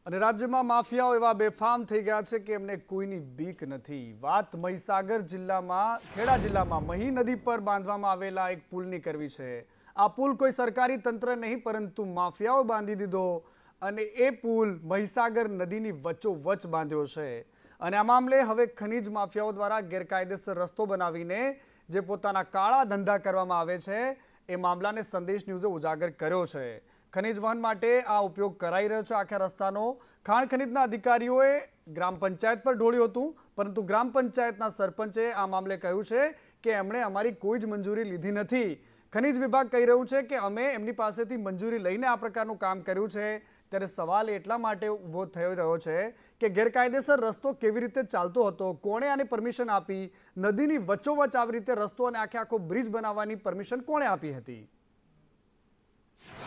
અને રાજ્યમાં માફિયાઓ એવા બેફામ થઈ ગયા છે કે એમને કોઈની બીક નથી। વાત મહીસાગર જિલ્લામાં ખેડા જિલ્લામાં મહી નદી પર બાંધવામાં આવેલા એક પુલની કરવી છે। આ પુલ કોઈ સરકારી તંત્ર નહીં પરંતુ માફિયાઓ બાંધી દીધો અને એ પુલ મહીસાગર નદીની વચ્ચોવચ્ચ બાંધ્યો છે। અને આ મામલે હવે ખનીજ માફિયાઓ દ્વારા ગેરકાયદેસર રસ્તો બનાવીને જે પોતાના કાળા ધંધા કરવામાં આવે છે એ મામલાને સંદેશ ન્યૂઝે ઉજાગર કર્યો છે। ખનીજ વહન માટે આ ઉપયોગ કરાઈ રહ્યો છે આખા રસ્તાનો। ખાણ ખનીજના અધિકારીઓએ ગ્રામ પંચાયત પર ઢોળ્યું હતું પરંતુ ગ્રામ પંચાયતના સરપંચે આ મામલે કહ્યું છે કે એમણે અમારી કોઈ જ મંજૂરી લીધી નથી। ખનીજ વિભાગ કહી રહ્યું છે કે અમે એમની પાસેથી મંજૂરી લઈને આ પ્રકારનું કામ કર્યું છે। ત્યારે સવાલ એટલા માટે ઊભો થઈ રહ્યો છે કે ગેરકાયદેસર રસ્તો કેવી રીતે ચાલતો હતો, કોણે આની પરમિશન આપી, નદીની વચ્ચોવચ્ચ આવી રીતે રસ્તો અને આખો બ્રિજ બનાવવાની પરમિશન કોણે આપી હતી?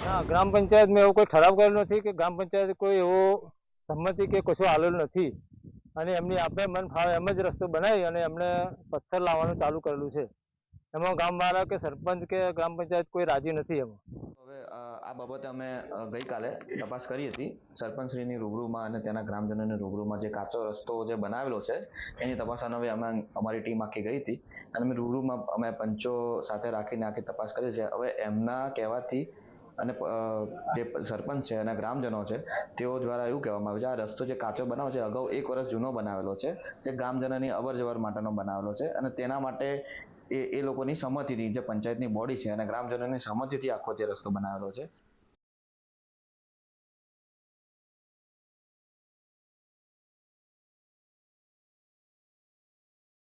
ના, ગ્રામ પંચાયતમાં એવો કોઈ ઠરાવ કરેલો નથી કે ગ્રામ પંચાયત કોઈ એવો સંમતિ કે કશું આલેલું નથી અને એમની આપણે મન ફાવે એમ જ રસ્તો બનાવી અને એમણે પથ્થર લાવવાનું ચાલુ કરેલું છે। એમાં ગામવાળા કે સરપંચ કે ગ્રામ પંચાયત કોઈ રાજી નથી એમાં। હવે આ બાબતે અમે ગઈકાલે તપાસ કરી હતી સરપંચશ્રીની રૂબરૂમાં અને તેના ગ્રામજનોની રૂબરૂમાં। જે કાચો રસ્તો જે બનાવેલો છે એની તપાસ હવે અમે અમારી ટીમ આખી ગઈ હતી અને અમે રૂબરૂમાં અમે પંચો સાથે રાખીને આખી તપાસ કરી છે। હવે એમના કહેવાથી અને જે સરપંચ છે અને ગ્રામજનો છે તેઓ દ્વારા એવું કહેવામાં આવે છે આ રસ્તો જે કાચો બનાવ્યો છે અગાઉ 1 વર્ષ જૂનો બનાવેલો છે, જે ગામજનોની અવર જવર માટેનો બનાવેલો છે અને તેના માટે એ લોકોની સંમતિથી જે પંચાયતની બોડી છે અને ગ્રામજનોની સંમતિથી આખો જે રસ્તો બનાવેલો છે।